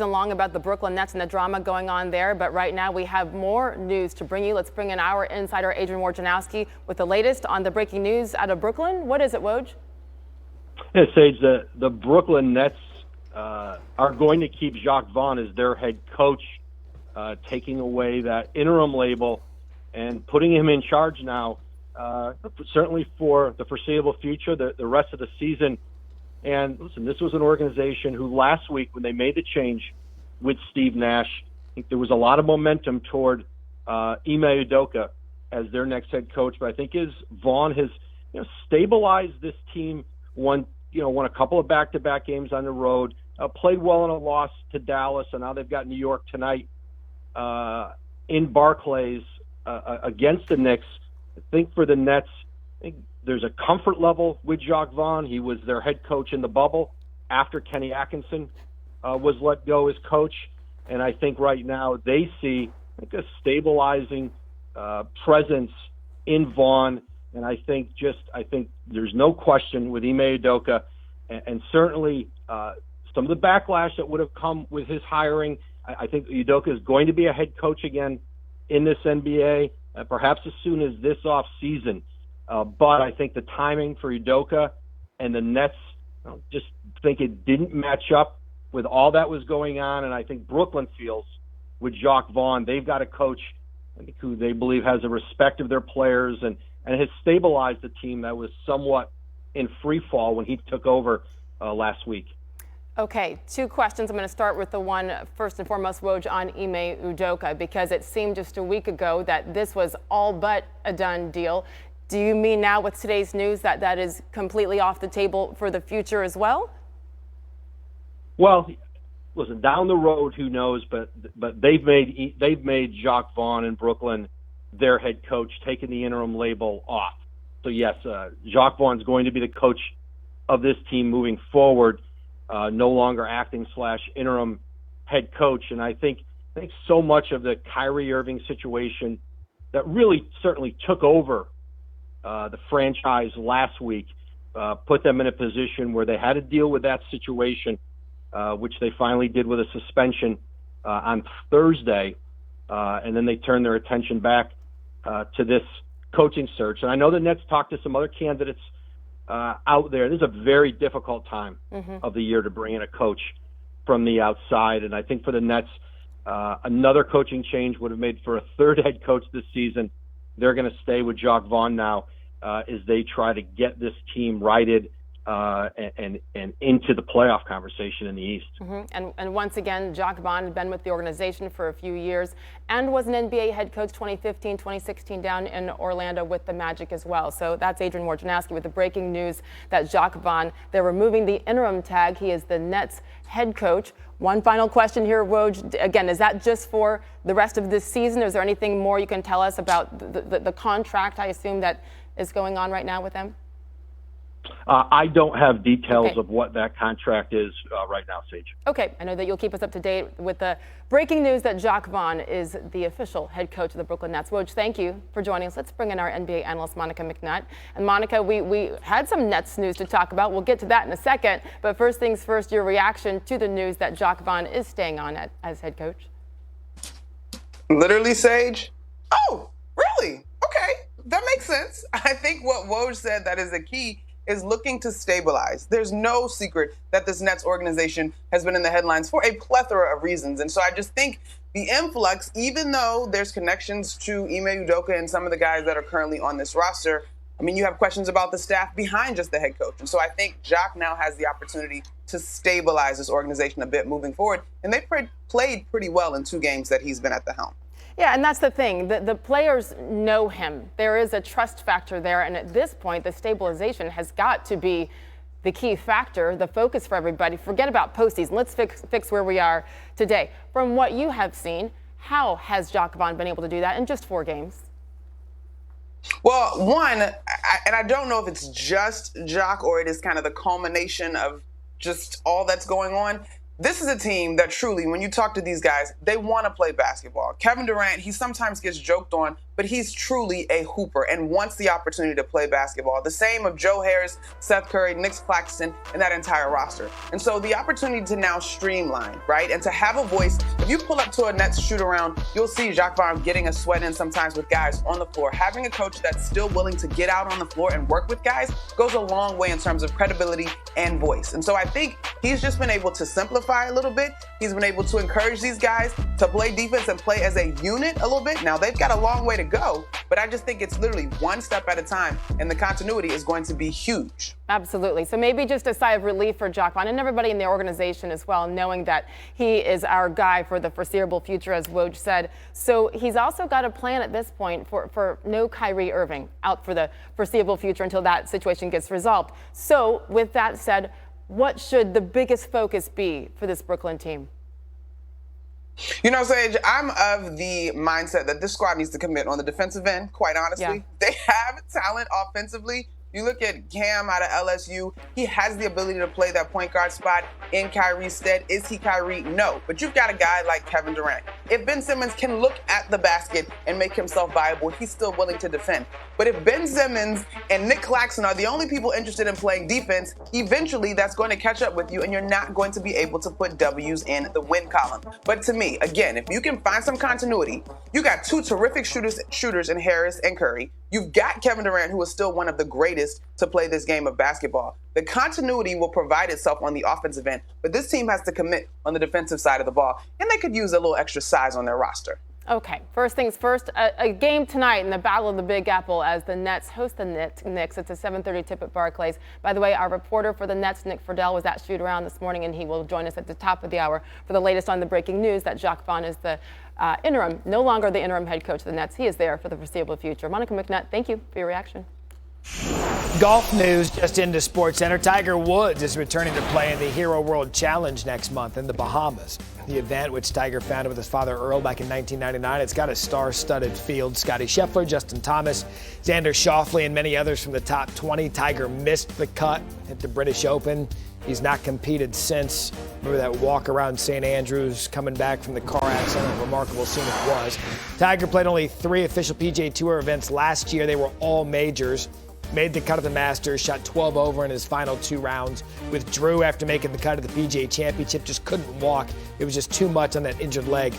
Long about the Brooklyn Nets and the drama going on there, but right now we have more news to bring you. Let's bring in our insider, Adrian Wojnarowski, with the latest on the breaking news out of Brooklyn. What is it, Woj? Yeah, Sage, the Brooklyn Nets are going to keep Jacque Vaughn as their head coach, taking away that interim label and putting him in charge now, certainly for the foreseeable future, the rest of the season. And listen, this was an organization who last week, when they made the change with Steve Nash, I think there was a lot of momentum toward Ime Udoka as their next head coach. But I think Vaughn has stabilized this team, won a couple of back-to-back games on the road, played well in a loss to Dallas, and now they've got New York tonight in Barclays against the Knicks. I think for the Nets, there's a comfort level with Jacque Vaughn. He was their head coach in the bubble after Kenny Atkinson was let go as coach. And I think right now they see a stabilizing presence in Vaughn. And I think there's no question with Ime Udoka and certainly some of the backlash that would have come with his hiring. I think Udoka is going to be a head coach again in this NBA, perhaps as soon as this off season. But I think the timing for Udoka and the Nets, just think it didn't match up with all that was going on. And I think Brooklyn feels with Jacque Vaughn, they've got a coach who they believe has a respect of their players and has stabilized the team that was somewhat in free fall when he took over last week. Okay, two questions. I'm going to start with the one first and foremost, Woj, on Ime Udoka, because it seemed just a week ago that this was all but a done deal. Do you mean now with today's news that that is completely off the table for the future as well? Well, listen, down the road, who knows? But they've made Jacque Vaughn in Brooklyn their head coach, taking the interim label off. So yes, Jacque Vaughn's going to be the coach of this team moving forward, no longer acting/interim head coach. And I think so much of the Kyrie Irving situation that really certainly took over the franchise last week, put them in a position where they had to deal with that situation, which they finally did with a suspension on Thursday, and then they turned their attention back to this coaching search. And I know the Nets talked to some other candidates out there. This is a very difficult time of the year to bring in a coach from the outside, and I think for the Nets, another coaching change would have made for a third head coach this season. They're going to stay with Jacque Vaughn now as they try to get this team righted and into the playoff conversation in the East. And once again, Jacque Vaughn had been with the organization for a few years and was an NBA head coach 2015, 2016 down in Orlando with the Magic as well. So that's Adrian Wojnarowski with the breaking news that Jacque Vaughn, they're removing the interim tag. He is the Nets head coach. One final question here, Woj. Again, is that just for the rest of this season? Is there anything more you can tell us about the contract, I assume, that is going on right now with them? I don't have details of what that contract is right now, Sage. Okay, I know that you'll keep us up to date with the breaking news that Jacque Vaughn is the official head coach of the Brooklyn Nets. Woj, thank you for joining us. Let's bring in our NBA analyst, Monica McNutt. And Monica, we had some Nets news to talk about. We'll get to that in a second. But first things first, your reaction to the news that Jacque Vaughn is staying on as head coach. Literally, Sage? Oh, really? Okay, that makes sense. I think what Woj said that is the key is looking to stabilize. There's no secret that this Nets organization has been in the headlines for a plethora of reasons. And so I just think the influx, even though there's connections to Ime Udoka and some of the guys that are currently on this roster, I mean, you have questions about the staff behind just the head coach. And so I think Jacque now has the opportunity to stabilize this organization a bit moving forward. And they played pretty well in 2 games that he's been at the helm. Yeah, and that's the thing. The players know him. There is a trust factor there. And at this point, the stabilization has got to be the key factor, the focus for everybody. Forget about postseason. Let's fix where we are today. From what you have seen, how has Jacque Vaughn been able to do that in just 4 games? Well, one, and I don't know if it's just Jacque or it is kind of the culmination of just all that's going on. this is a team that truly, when you talk to these guys, they want to play basketball. Kevin Durant, he sometimes gets joked on, but he's truly a hooper and wants the opportunity to play basketball. The same of Joe Harris, Seth Curry, Nick Claxton, and that entire roster. And so the opportunity to now streamline, right, and to have a voice. If you pull up to a Nets shoot around, you'll see Jacque Vaughn getting a sweat in sometimes with guys on the floor. Having a coach that's still willing to get out on the floor and work with guys goes a long way in terms of credibility and voice. And so I think he's just been able to simplify a little bit. He's been able to encourage these guys to play defense and play as a unit a little bit. Now, they've got a long way to go, but I just think it's literally one step at a time, and the continuity is going to be huge. Absolutely. So maybe just a sigh of relief for Jacque Vaughn and everybody in the organization as well, knowing that he is our guy for the foreseeable future, as Woj said. So he's also got a plan at this point for no Kyrie Irving out for the foreseeable future until that situation gets resolved. So with that said, what should the biggest focus be for this Brooklyn team? You know, Sage, I'm of the mindset that this squad needs to commit on the defensive end, quite honestly. Yeah. They have talent offensively. You look at Cam out of LSU, he has the ability to play that point guard spot in Kyrie's stead. Is he Kyrie? No. But you've got a guy like Kevin Durant. If Ben Simmons can look at the basket and make himself viable, he's still willing to defend. But if Ben Simmons and Nick Claxton are the only people interested in playing defense, eventually that's going to catch up with you and you're not going to be able to put W's in the win column. But to me, again, if you can find some continuity, you got two terrific shooters in Harris and Curry. You've got Kevin Durant, who is still one of the greatest to play this game of basketball. The continuity will provide itself on the offensive end, but this team has to commit on the defensive side of the ball, and they could use a little extra size on their roster. Okay, first things first, a game tonight in the Battle of the Big Apple as the Nets host the Knicks. It's a 7:30 tip at Barclays. By the way, our reporter for the Nets, Nick Friedel, was at shoot-around this morning, and he will join us at the top of the hour for the latest on the breaking news that Jacque Vaughn is the no longer the interim head coach of the Nets. He is there for the foreseeable future. Monica McNutt, thank you for your reaction. Golf news just into SportsCenter. Tiger Woods is returning to play in the Hero World Challenge next month in the Bahamas. The event, which Tiger founded with his father Earl back in 1999, it's got a star-studded field. Scotty Scheffler, Justin Thomas, Xander Schauffele, and many others from the top 20. Tiger missed the cut at the British Open. He's not competed since. Remember that walk around St. Andrews coming back from the car accident? A remarkable scene it was. Tiger played only 3 official PGA Tour events last year. They were all majors. Made the cut of the Masters, shot 12 over in his final 2 rounds. Withdrew after making the cut of the PGA Championship, just couldn't walk. It was just too much on that injured leg.